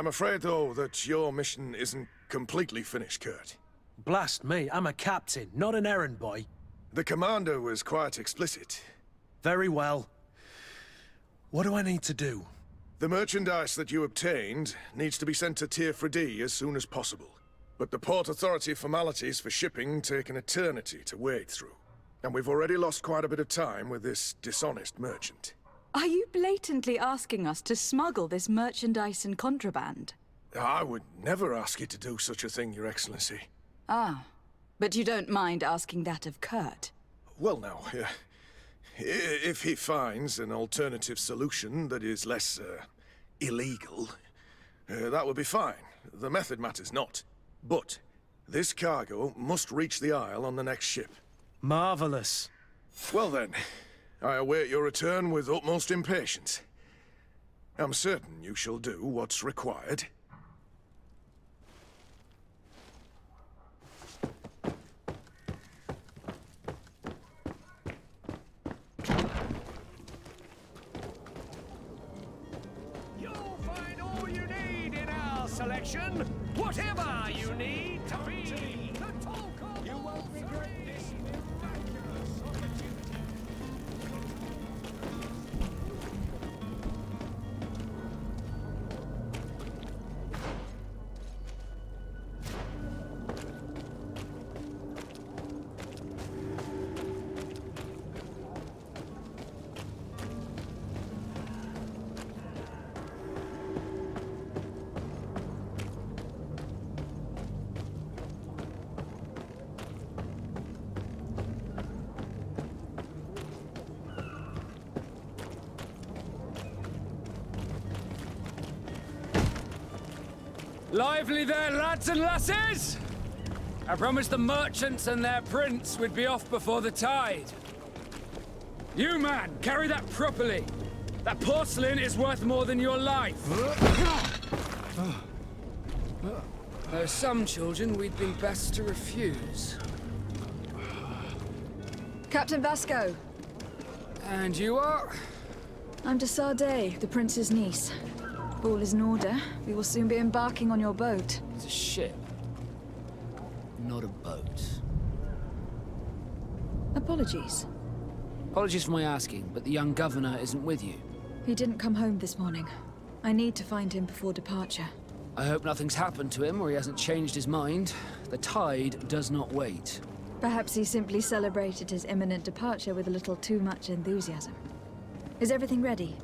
I'm afraid, though, that your mission isn't completely finished, Kurt. Blast me, I'm a captain, not an errand boy. The commander was quite explicit. Very well. What do I need to do? The merchandise that you obtained needs to be sent to Tier 4D as soon as possible. But the Port Authority formalities for shipping take an eternity to wade through. And we've already lost quite a bit of time with this dishonest merchant. Are you blatantly asking us to smuggle this merchandise and contraband? I would never ask you to do such a thing, Your Excellency. Ah, but you don't mind asking that of Kurt? Well, now, if he finds an alternative solution that is less, illegal, that would be fine. The method matters not. But this cargo must reach the Isle on the next ship. Marvelous. Well then, I await your return with utmost impatience. I'm certain you shall do what's required. You'll find all you need in our selection. Whatever you need to be the talk of. You won't regret this miraculous opportunity. Lively there, lads and lasses! I promised the merchants and their prince we'd be off before the tide. You, man, carry that properly. That porcelain is worth more than your life. There are some children we'd been best to refuse. Captain Vasco. And you are? I'm de Sardet, the prince's niece. All is in order. We will soon be embarking on your boat. It's a ship, not a boat. Apologies. Apologies for my asking, but the young governor isn't with you. He didn't come home this morning. I need to find him before departure. I hope nothing's happened to him or he hasn't changed his mind. The tide does not wait. Perhaps he simply celebrated his imminent departure with a little too much enthusiasm. Is everything ready?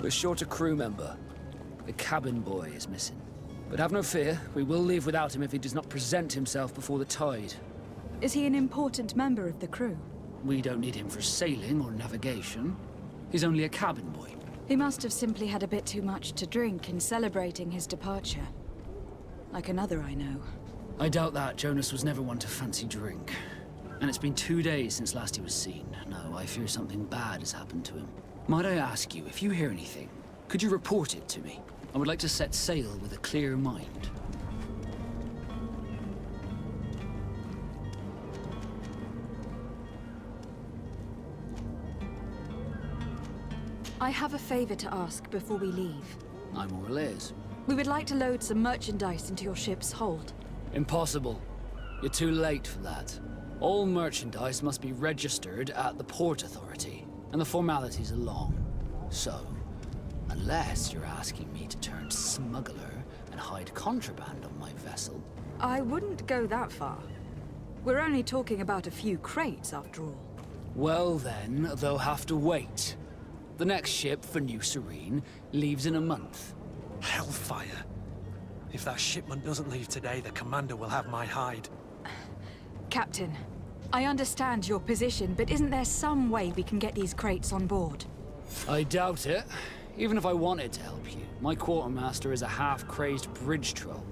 We're short a crew member. The cabin boy is missing. But have no fear, we will leave without him if he does not present himself before the tide. Is he an important member of the crew? We don't need him for sailing or navigation. He's only a cabin boy. He must have simply had a bit too much to drink in celebrating his departure. Like another I know. I doubt that. Jonas was never one to fancy drink. And it's been 2 days since last he was seen. No, I fear something bad has happened to him. Might I ask you, if you hear anything, could you report it to me? I would like to set sail with a clear mind. I have a favor to ask before we leave. I'm all ears. We would like to load some merchandise into your ship's hold. Impossible. You're too late for that. All merchandise must be registered at the Port Authority, and the formalities are long. So, unless you're asking me to turn smuggler and hide contraband on my vessel. I wouldn't go that far. We're only talking about a few crates, after all. Well then, they'll have to wait. The next ship for New Serene leaves in a month. Hellfire. If that shipment doesn't leave today, the commander will have my hide. Captain, I understand your position, but isn't there some way we can get these crates on board? I doubt it. Even if I wanted to help you, my quartermaster is a half-crazed bridge troll.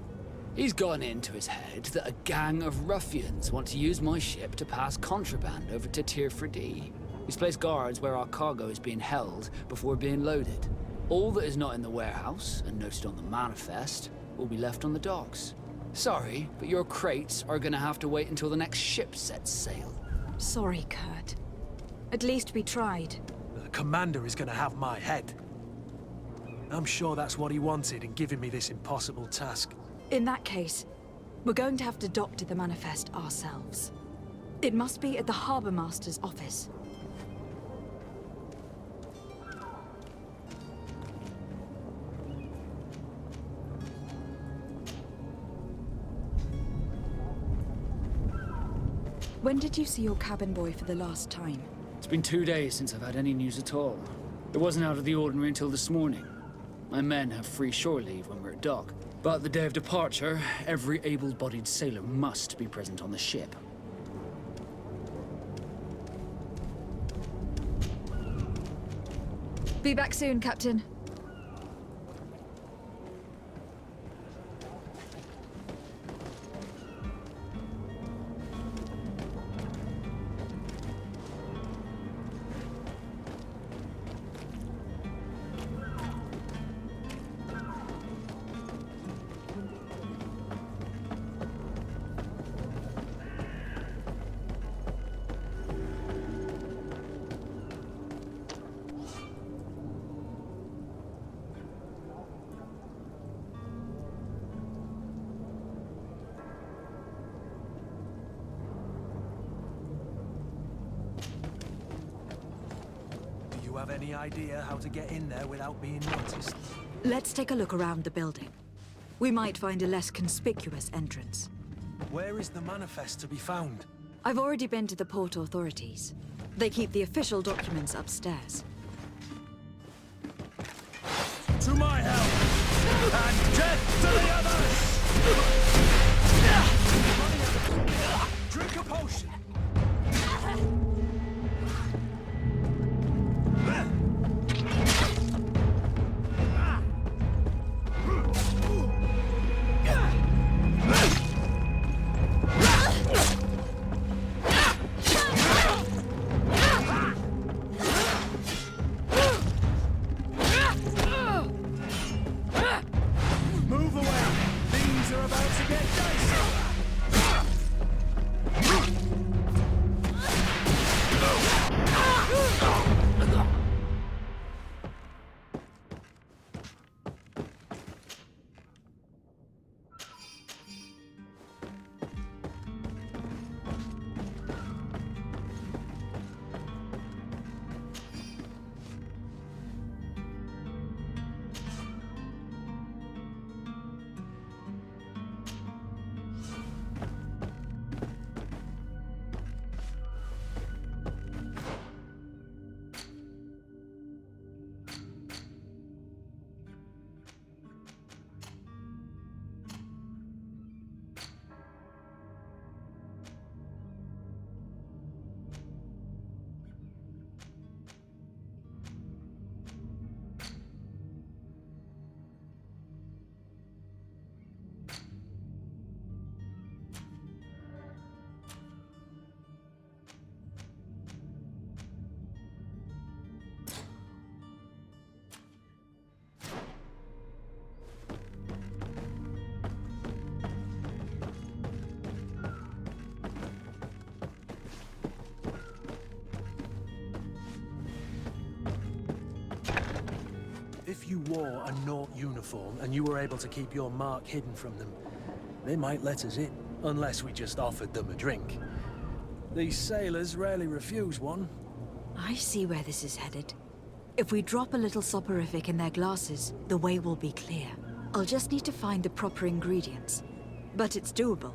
He's gotten into his head that a gang of ruffians want to use my ship to pass contraband over to Tier 4D. He's placed guards where our cargo is being held before being loaded. All that is not in the warehouse, and noted on the manifest, will be left on the docks. Sorry, but your crates are gonna have to wait until the next ship sets sail. Sorry, Kurt. At least we tried. The commander is gonna have my head. I'm sure that's what he wanted in giving me this impossible task. In that case, we're going to have to doctor the manifest ourselves. It must be at the Harbour Master's office. When did you see your cabin boy for the last time? It's been 2 days since I've had any news at all. It wasn't out of the ordinary until this morning. My men have free shore leave when we're at dock. But the day of departure, every able-bodied sailor must be present on the ship. Be back soon, Captain. Do you have any idea how to get in there without being noticed? Let's take a look around the building. We might find a less conspicuous entrance. Where is the manifest to be found? I've already been to the port authorities. They keep the official documents upstairs. To my help! And death to the others! Drink a potion! Move away! Things are about to get dicey! If you wore a Naut uniform and you were able to keep your mark hidden from them, they might let us in, unless we just offered them a drink. These sailors rarely refuse one. I see where this is headed. If we drop a little soporific in their glasses, the way will be clear. I'll just need to find the proper ingredients. But it's doable.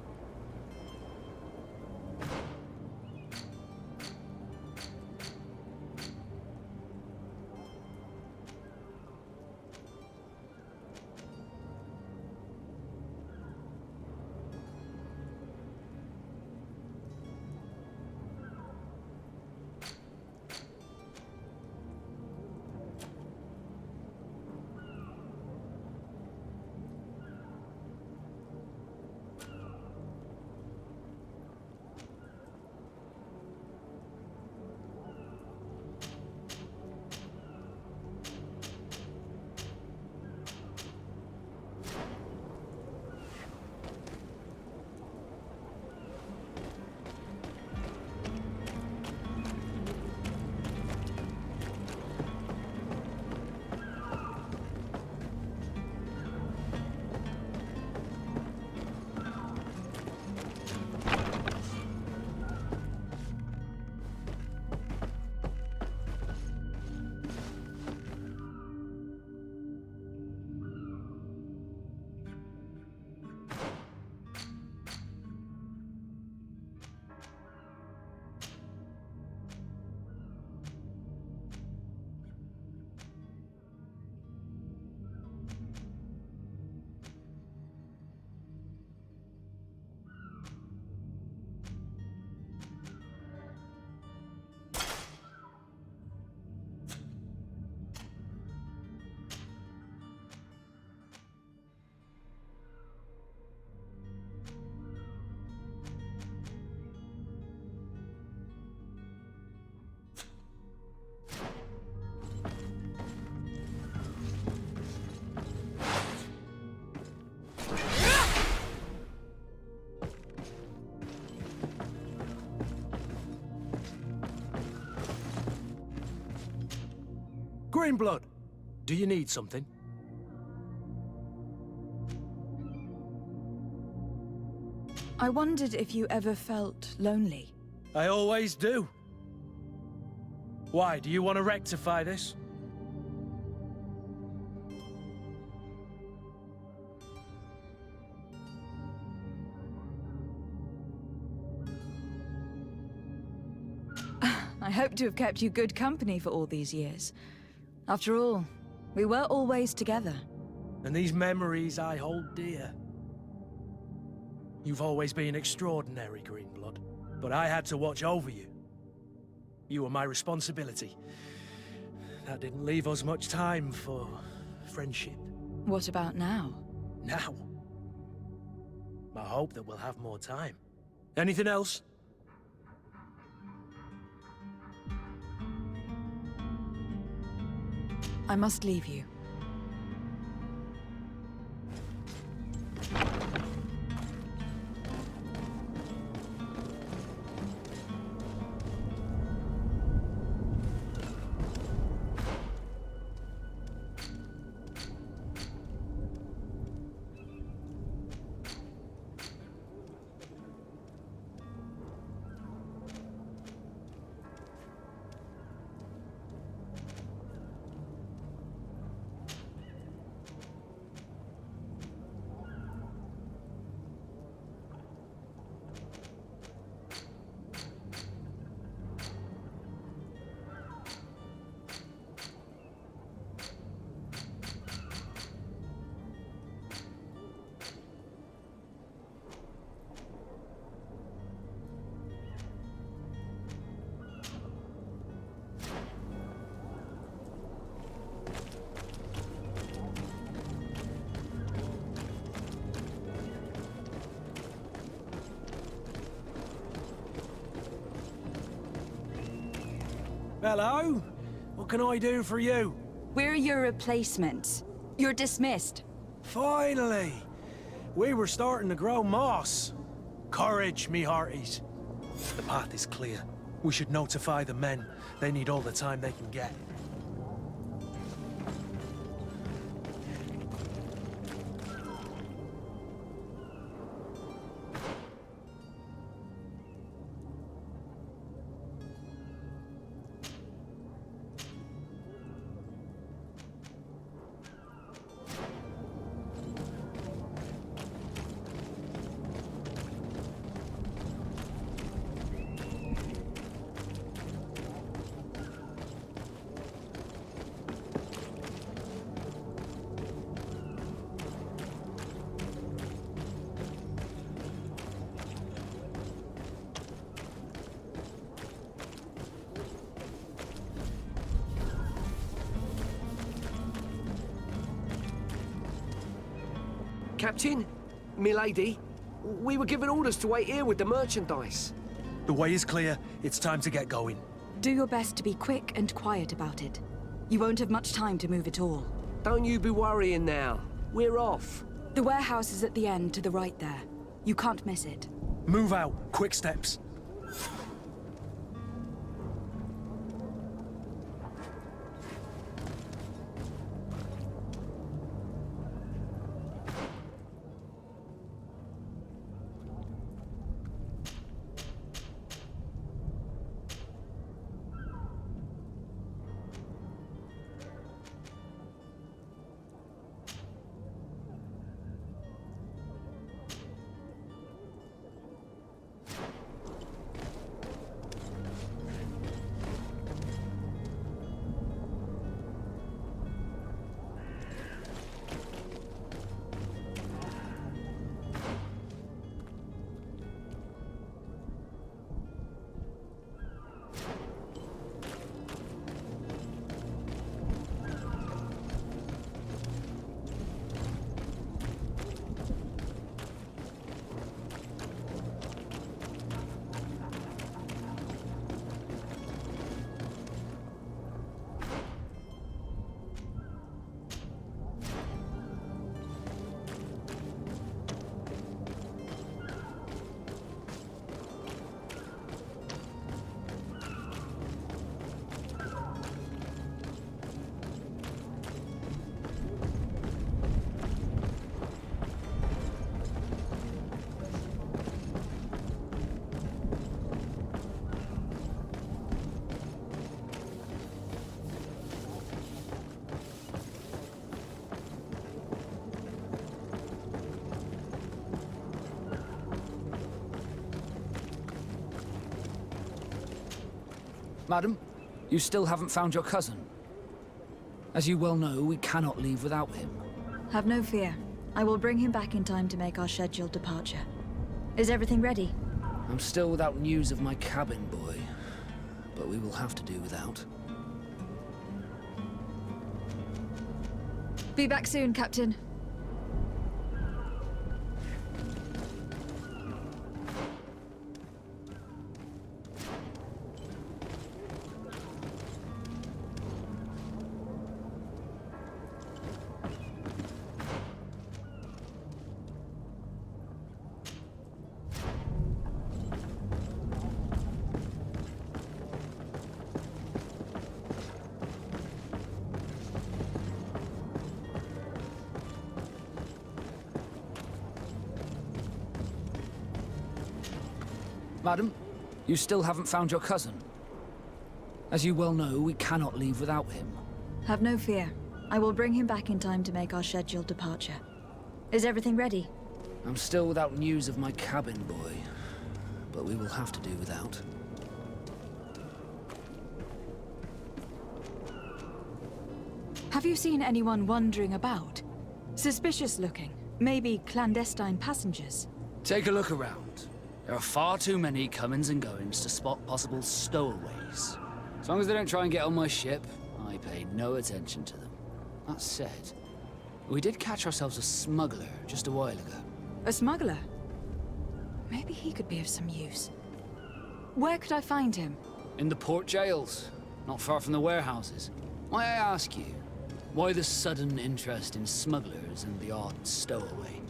Greenblood, do you need something? I wondered if you ever felt lonely. I always do. Why, do you want to rectify this? I hope to have kept you good company for all these years. After all, we were always together. And these memories I hold dear. You've always been extraordinary, Greenblood, but I had to watch over you. You were my responsibility. That didn't leave us much time for friendship. What about now? Now? I hope that we'll have more time. Anything else? I must leave you. Hello? What can I do for you? We're your replacements. You're dismissed. Finally! We were starting to grow moss. Courage, me hearties. The path is clear. We should notify the men. They need all the time they can get. Captain, milady, we were given orders to wait here with the merchandise. The way is clear. It's time to get going. Do your best to be quick and quiet about it. You won't have much time to move at all. Don't you be worrying now. We're off. The warehouse is at the end to the right there. You can't miss it. Move out. Quick steps. Madam, you still haven't found your cousin. As you well know, we cannot leave without him. Have no fear. I will bring him back in time to make our scheduled departure. Is everything ready? I'm still without news of my cabin boy, but we will have to do without. Be back soon, Captain. Madam, you still haven't found your cousin. As you well know, we cannot leave without him. Have no fear. I will bring him back in time to make our scheduled departure. Is everything ready? I'm still without news of my cabin boy, but we will have to do without. Have you seen anyone wandering about? Suspicious looking. Maybe clandestine passengers. Take a look around. There are far too many comings and goings to spot possible stowaways. As long as they don't try and get on my ship, I pay no attention to them. That said, we did catch ourselves a smuggler just a while ago. A smuggler? Maybe he could be of some use. Where could I find him? In the port jails, not far from the warehouses. May I ask you, why the sudden interest in smugglers and the odd stowaway?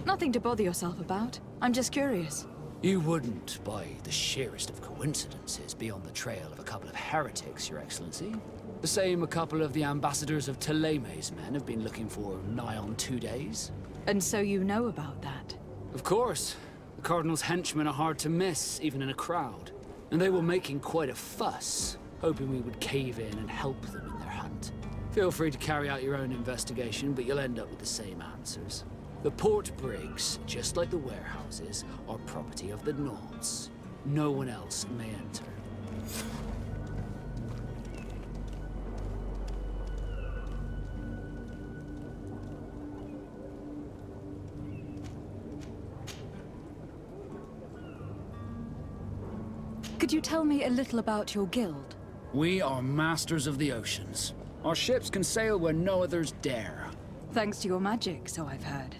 Nothing to bother yourself about. I'm just curious. You wouldn't, by the sheerest of coincidences, be on the trail of a couple of heretics, Your Excellency. The same a couple of the ambassadors of Ptolemy's men have been looking for nigh on 2 days. And so you know about that? Of course. The Cardinal's henchmen are hard to miss, even in a crowd. And they were making quite a fuss, hoping we would cave in and help them in their hunt. Feel free to carry out your own investigation, but you'll end up with the same answers. The port brigs, just like the warehouses, are property of the Nords. No one else may enter. Could you tell me a little about your guild? We are masters of the oceans. Our ships can sail where no others dare. Thanks to your magic, so I've heard.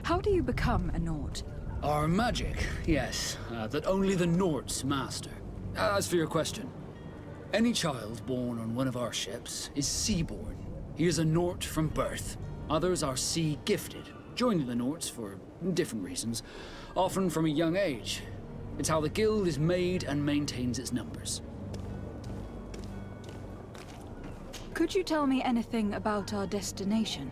How do you become a Nord? Our magic, yes, that only the Nords master. As for your question, any child born on one of our ships is sea-born. He is a Nord from birth. Others are sea-gifted, joining the Nords for different reasons, often from a young age. It's how the guild is made and maintains its numbers. Could you tell me anything about our destination?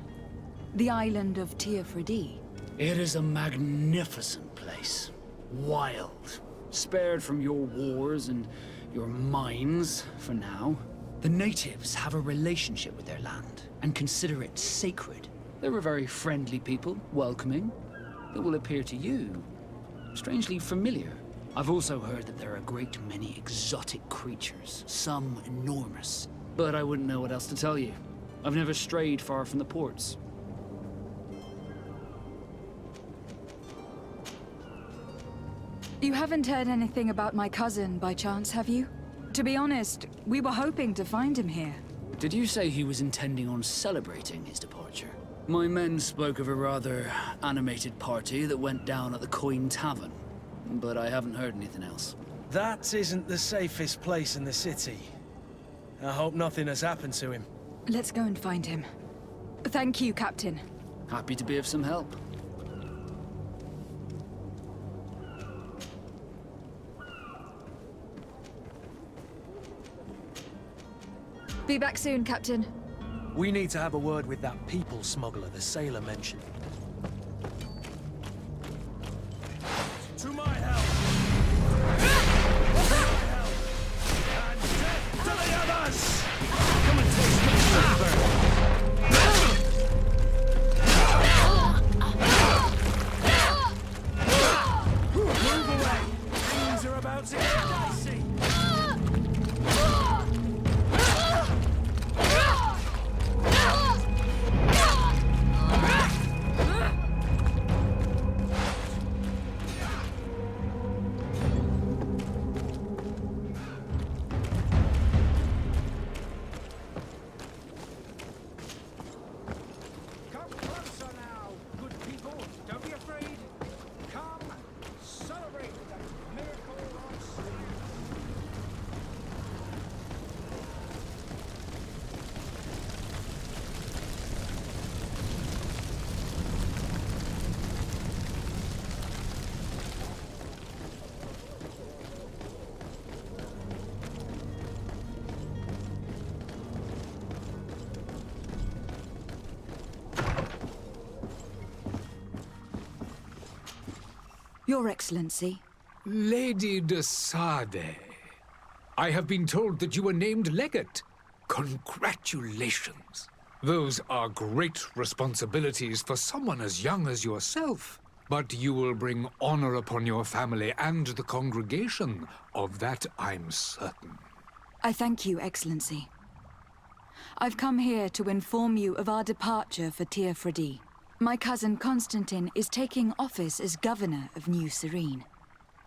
The island of Teofridi? It is a magnificent place. Wild. Spared from your wars and your mines, for now. The natives have a relationship with their land, and consider it sacred. They're a very friendly people, welcoming. It will appear to you strangely familiar. I've also heard that there are a great many exotic creatures, some enormous. But I wouldn't know what else to tell you. I've never strayed far from the ports. You haven't heard anything about my cousin, by chance, have you? To be honest, we were hoping to find him here. Did you say he was intending on celebrating his departure? My men spoke of a rather animated party that went down at the Coin Tavern, but I haven't heard anything else. That isn't the safest place in the city. I hope nothing has happened to him. Let's go and find him. Thank you, Captain. Happy to be of some help. Be back soon, Captain. We need to have a word with that people smuggler the sailor mentioned. To my help! To my help! And death to the others! Come and taste my flavor! Your Excellency. Lady de Sade, I have been told that you were named legate. Congratulations. Those are great responsibilities for someone as young as yourself. But you will bring honor upon your family and the congregation. Of that, I'm certain. I thank you, Excellency. I've come here to inform you of our departure for Teofredi. My cousin Constantine is taking office as governor of New Serene,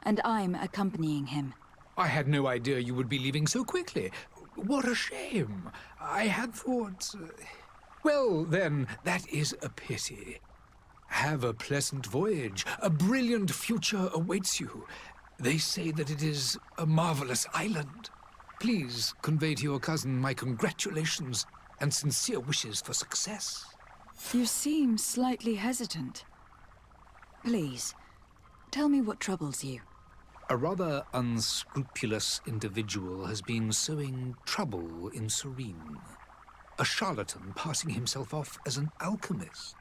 and I'm accompanying him. I had no idea you would be leaving so quickly. What a shame. I had thought... Well, then, that is a pity. Have a pleasant voyage. A brilliant future awaits you. They say that it is a marvelous island. Please convey to your cousin my congratulations and sincere wishes for success. You seem slightly hesitant. Please, tell me what troubles you. A rather unscrupulous individual has been sowing trouble in Serene. A charlatan passing himself off as an alchemist.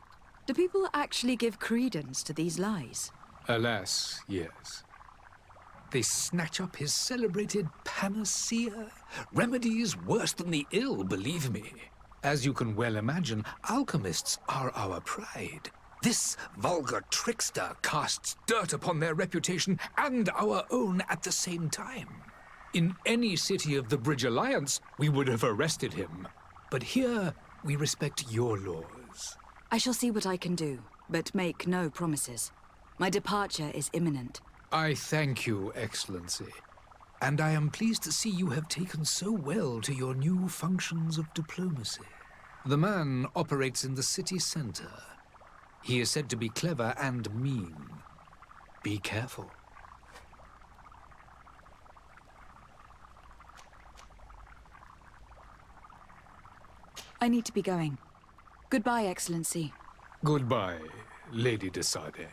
Do people actually give credence to these lies? Alas, yes. They snatch up his celebrated panacea. Remedies worse than the ill, believe me. As you can well imagine, alchemists are our pride. This vulgar trickster casts dirt upon their reputation and our own at the same time. In any city of the Bridge Alliance, we would have arrested him. But here, we respect your laws. I shall see what I can do, but make no promises. My departure is imminent. I thank you, Excellency. And I am pleased to see you have taken so well to your new functions of diplomacy. The man operates in the city center. He is said to be clever and mean. Be careful. I need to be going. Goodbye, Excellency. Goodbye, Lady de Sade.